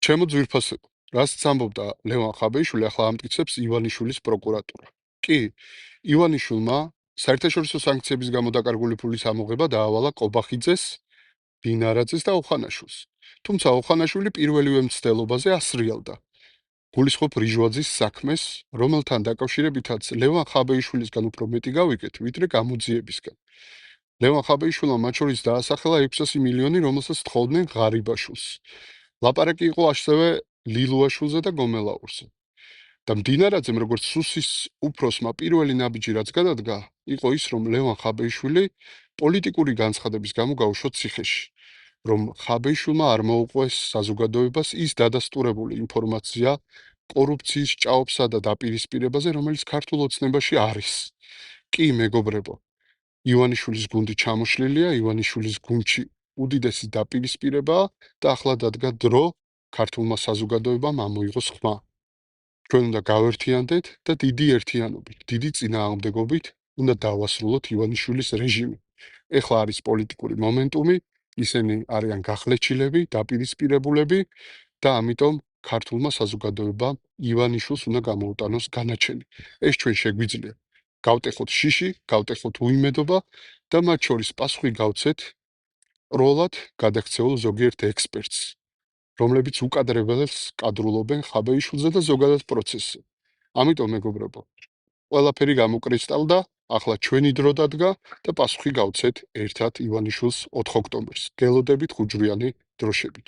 ჩემო ძვირფასებო, რასაც ამბობდა ლევან ხაბეიშვილი, ახლა ამტკიცებს ივანიშვილის პროკურატურა. კი, ივანიშვილმა საერთაშორისო სანქციების გამო დაკარგული ფულის ამოღება დაავალა კობახიძეს, დინარაძეს და ოხანაშვილს. თუმცა ოხანაშვილი პირველივე მცდელობაზე ასრიალდა გულისხმობ რიჟვაძის საქმეს, რომელთან დაკავშირებითაც ლევან ხაბეიშვილისგან უფრო მეტი გავიგეთ, ვიდრე გამოძიებისგან. ლევან ხაბეიშვილმა მათ შორის დაასახელა 600 მილიონი, რომელსაც თხოვდნენ ღარიბაშვილს. ლაპარაკი იყო ასევე ლილუაშვილზე და გომელაურზე. და მდინარაძემ, როგორც სუსის უფროსმა პირველი ნაბიჯი რაც გადადგა, იყო ის, რომ ლევან ხაბეიშვილი პოლიტიკური განცხადების გამო გაუშვა ციხეში. რომ ხაბეიშვილმა არ მოუყვეს საზოგადოებას ის დადასტურებული ინფორმაცია კორუფციის ჭაობსა და დაპირისპირებაზე, რომელიც ქართულ ოცნებაში არის. კი, მეგობრებო, ივანიშვილის გუნდი ჩამოშლილია, ივანიშვილის გუნდში უდიდესი დაპირისპირებაა და ახლა დადგა დრო ქართულმა საზოგადოებამ ამოიღოს ხმა. ჩვენ უნდა გავერთიანდეთ და დიდი ერთიანობით, დიდი წინააღმდეგობით უნდა დავასრულოთ ივანიშვილის რეჟიმი. ეხლა არის პოლიტიკური მომენტუმი, ისინი არიან გახლეჩილები, დაპირისპირებულები და ამიტომ ქართულმა საზოგადოებამ ივანიშვილს უნდა გამოუტანოს განაჩენი. ეს ჩვენ შეგვიძლია. გავტეხოთ შიში, გავტეხოთ უიმედობა და მათ შორის პასუხი გავცეთ პროლად გადაქცეულ ზოგიერთ ექსპერტს, რომლებიც უკადრებელს კადრულობენ ხაბეიშვილზე და ზოგადად პროცესზე. ამიტომ მეგობრებო, ყველაფერი გამოკრისტალდა, ახლა ჩვენი დრო დადგა და პასუხი გავცეთ ერთად ივანიშვილს 4 ოქტომბერს. გელოდებით ხუჯვრიანი დროშებით.